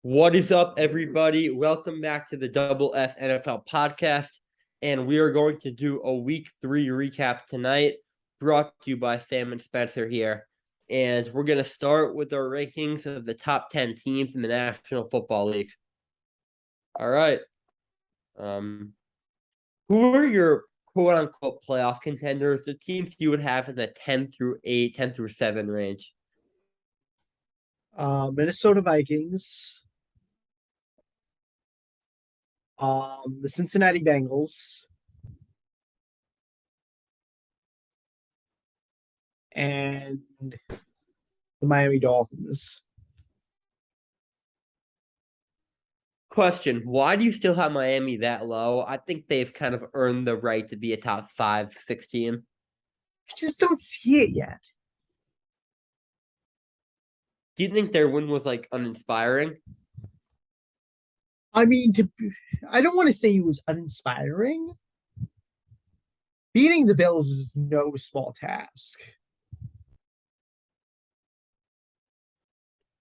What is up, everybody? Welcome back to the Double S NFL podcast. And we are going to do a week 3 recap tonight, brought to you by Sam and Spencer here. And we're going to start with our rankings of the top 10 teams in the National Football League. All right. Who are your quote unquote playoff contenders, the teams you would have in the 10 through 8, 10 through 7 range? Minnesota Vikings, the Cincinnati Bengals, and the Miami Dolphins. Question: why do you still have Miami that low? I think they've kind of earned the right to be a top 5, 6 team. I just don't see it yet. Do you think their win was like uninspiring? I mean, I don't want to say it was uninspiring. Beating the Bills is no small task.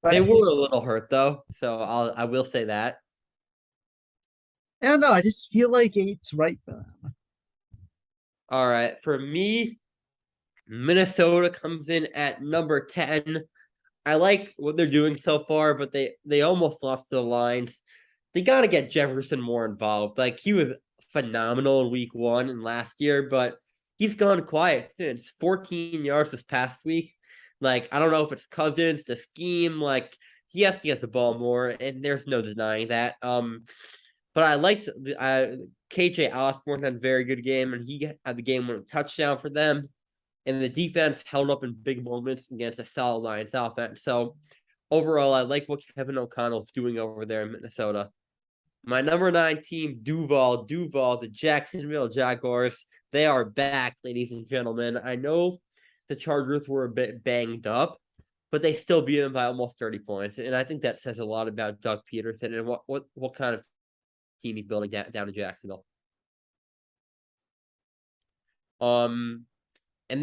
But They were a little hurt though, so I will say that. I don't know. I just feel like it's right for them. All right, for me, Minnesota comes in at number 10. I like what they're doing so far, but they almost lost the lines. They got to get Jefferson more involved. Like he was phenomenal in week 1 and last year, but he's gone quiet since. 14 yards this past week. Like I don't know if it's Cousins, the scheme. Like he has to get the ball more, and there's no denying that. But I liked KJ Osborne had a very good game, and he had the game-winning touchdown for them. And the defense held up in big moments against a solid Lions offense. So overall, I like what Kevin O'Connell's doing over there in Minnesota. My number 9 team, Duval, the Jacksonville Jaguars. They are back, ladies and gentlemen. I know the Chargers were a bit banged up, but they still beat them by almost 30 points. And I think that says a lot about Doug Peterson and what kind of team he's building down in Jacksonville. And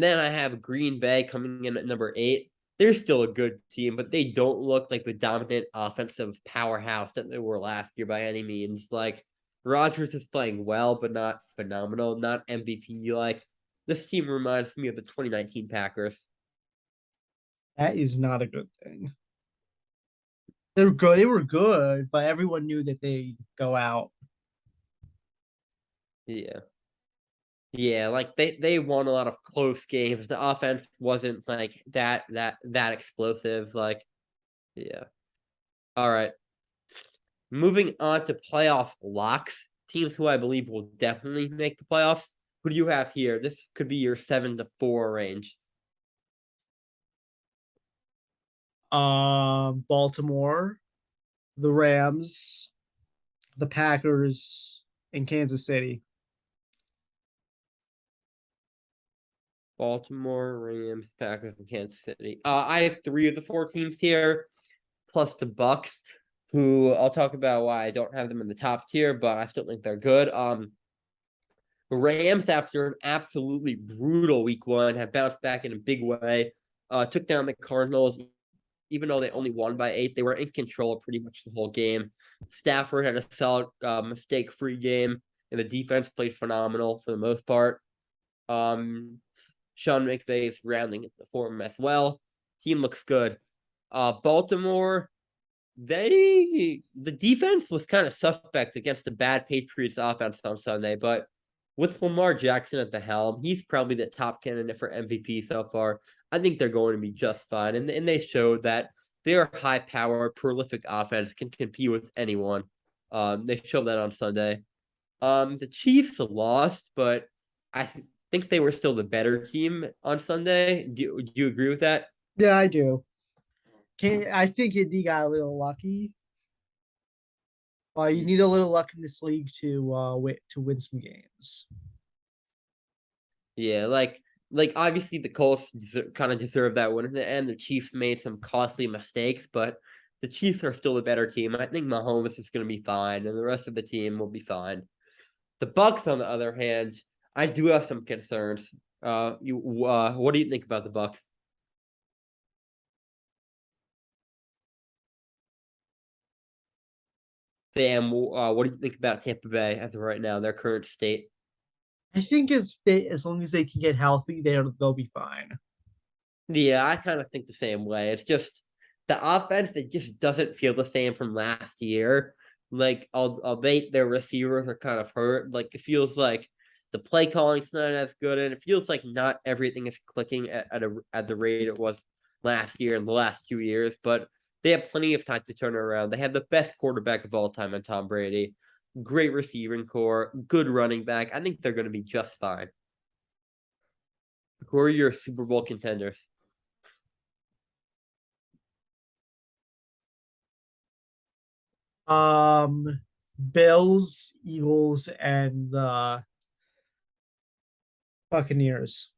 then I have Green Bay coming in at number 8. They're still a good team, but they don't look like the dominant offensive powerhouse that they were last year by any means. Like Rodgers is playing well, but not phenomenal, not MVP like. This team reminds me of the 2019 Packers. That is not a good thing. They were good. They were good, but everyone knew that they'd go out. Yeah. Yeah, like they won a lot of close games. The offense wasn't like that explosive. Like, yeah. All right. Moving on to playoff locks, teams who I believe will definitely make the playoffs. Who do you have here? This could be your 7-4 range. Baltimore, the Rams, the Packers, and Kansas City. Baltimore, Rams, Packers, and Kansas City. I have 3 of the 4 teams here, plus the Bucks, who I'll talk about why I don't have them in the top tier, but I still think they're good. The Rams, after an absolutely brutal week 1, have bounced back in a big way. Took down the Cardinals, even though they only won by 8. They were in control pretty much the whole game. Stafford had a solid mistake-free game, and the defense played phenomenal for the most part. Sean McVay is rounding the form as well. Team looks good. Baltimore, the defense was kind of suspect against the bad Patriots offense on Sunday, but with Lamar Jackson at the helm, he's probably the top candidate for MVP so far. I think they're going to be just fine, and they showed that their high-power, prolific offense can compete with anyone. They showed that on Sunday. The Chiefs lost, but I think they were still the better team on Sunday. Do you agree with that? Yeah, I do. I think Indy got a little lucky. You need a little luck in this league to win some games. Yeah, like obviously the Colts kind of deserve that win in the end. The Chiefs made some costly mistakes, but the Chiefs are still the better team. I think Mahomes is going to be fine, and the rest of the team will be fine. The Bucks, on the other hand, I do have some concerns. What do you think about the Bucks? Sam, what do you think about Tampa Bay as of right now, their current state? I think as long as they can get healthy, they'll be fine. Yeah, I kind of think the same way. It's just the offense that just doesn't feel the same from last year. Like, albeit their receivers are kind of hurt. Like, it feels like the play calling's not as good, and it feels like not everything is clicking at the rate it was last year and the last 2 years. But they have plenty of time to turn it around. They have the best quarterback of all time in Tom Brady, great receiving core, good running back. I think they're going to be just fine. Who are your Super Bowl contenders? Um, Bills, Eagles, and Buccaneers.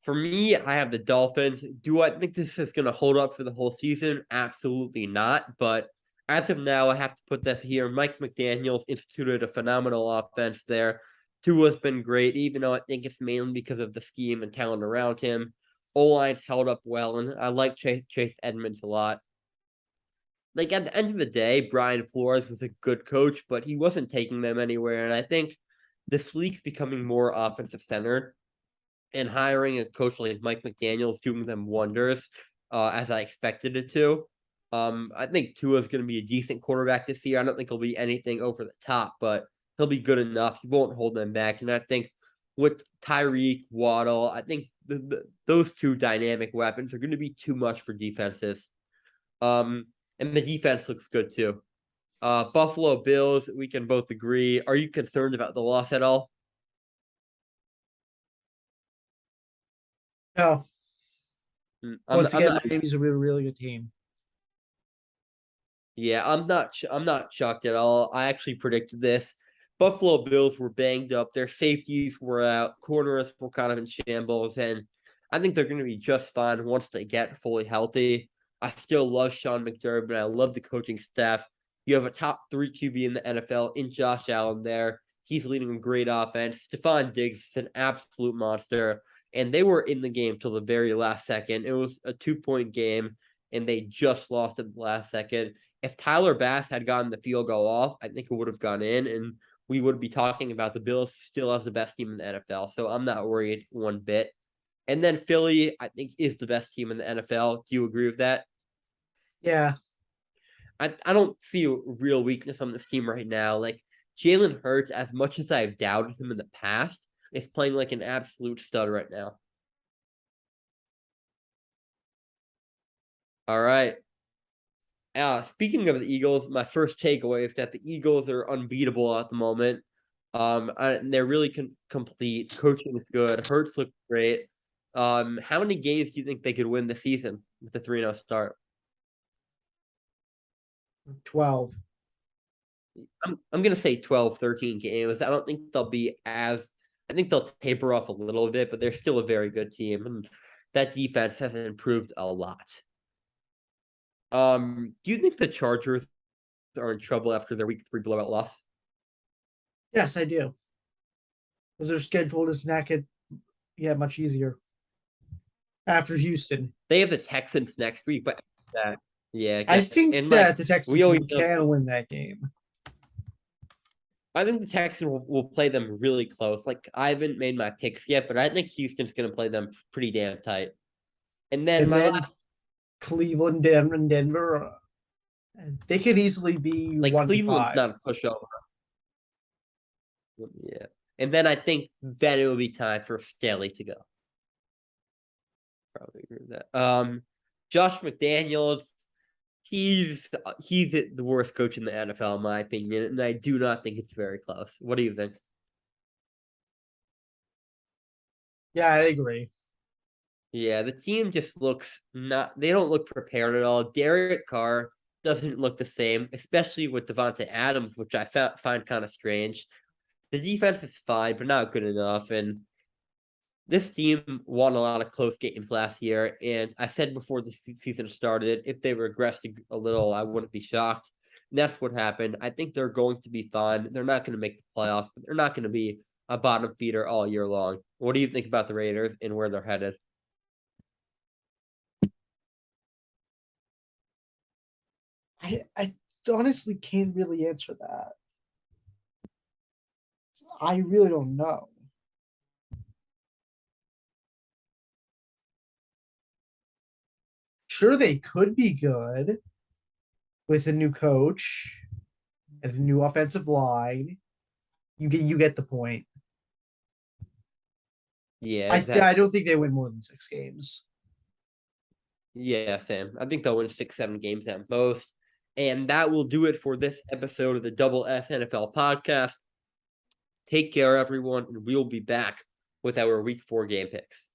For me, I have the Dolphins. Do I think this is going to hold up for the whole season? Absolutely not. But as of now, I have to put that here. Mike McDaniels instituted a phenomenal offense there. Tua's been great, even though I think it's mainly because of the scheme and talent around him. O-line's held up well, and I like Chase Edmonds a lot. Like, at the end of the day, Brian Flores was a good coach, but he wasn't taking them anywhere. And I think this league's becoming more offensive centered, and hiring a coach like Mike McDaniel is doing them wonders, as I expected it to. I think Tua is going to be a decent quarterback this year. I don't think he'll be anything over the top, but he'll be good enough. He won't hold them back. And I think with Tyreek, Waddle, I think those two dynamic weapons are going to be too much for defenses. And the defense looks good too. Buffalo Bills, we can both agree. Are you concerned about the loss at all? No, I'm once I'm again, not. Miami's a really, really good team. Yeah, I'm not shocked at all. I actually predicted this. Buffalo Bills were banged up. Their safeties were out. Corners were kind of in shambles, and I think they're going to be just fine once they get fully healthy. I still love Sean McDermott. I love the coaching staff. You have a top 3 QB in the NFL in Josh Allen there. He's leading a great offense. Stephon Diggs is an absolute monster, and they were in the game till the very last second. It was a 2-point game, and they just lost at the last second. If Tyler Bass had gotten the field goal off, I think it would have gone in, and we would be talking about the Bills still as the best team in the NFL. So I'm not worried one bit. And then Philly, I think, is the best team in the NFL. Do you agree with that? Yeah, I don't see a real weakness on this team right now. Like, Jalen Hurts, as much as I've doubted him in the past, is playing like an absolute stud right now. All right. Speaking of the Eagles, my first takeaway is that the Eagles are unbeatable at the moment. And they're really complete. Coaching is good. Hurts looks great. How many games do you think they could win this season with the 3-0 start? 12. I'm gonna say 12, 13 games. I don't think they'll be as. I think they'll taper off a little bit, but they're still a very good team, and that defense has improved a lot. Do you think the Chargers are in trouble after their week 3 blowout loss? Yes, I do. Because their schedule is not get much easier after Houston. They have the Texans next week, but that, yeah, I think and like that the Texans we always know, can win that game. I think the Texans will play them really close. Like, I haven't made my picks yet, but I think Houston's going to play them pretty damn tight. And then And then Cleveland, Denver, and Denver, they could easily be like 1-5. Cleveland's not a pushover. Yeah, and then I think then it will be time for Staley to go. Probably agree with that. Josh McDaniels, he's the worst coach in the NFL in my opinion, and I do not think it's very close. What do you think? Yeah, I agree. Yeah, the team just looks not. They don't look prepared at all. Derek Carr doesn't look the same, especially with Devontae Adams, which I find kind of strange. The defense is fine, but not good enough, and this team won a lot of close games last year, and I said before the season started, if they regressed a little, I wouldn't be shocked. And that's what happened. I think they're going to be fine. They're not going to make the playoffs, but they're not going to be a bottom feeder all year long. What do you think about the Raiders and where they're headed? I honestly can't really answer that. I really don't know. Sure, they could be good with a new coach and a new offensive line. You get the point. Yeah, I exactly. don't think they win more than 6 games. Yeah, Sam. I think they'll win 6, 7 games at most. And that will do it for this episode of the Double F NFL podcast. Take care, everyone, and we'll be back with our week 4 game picks.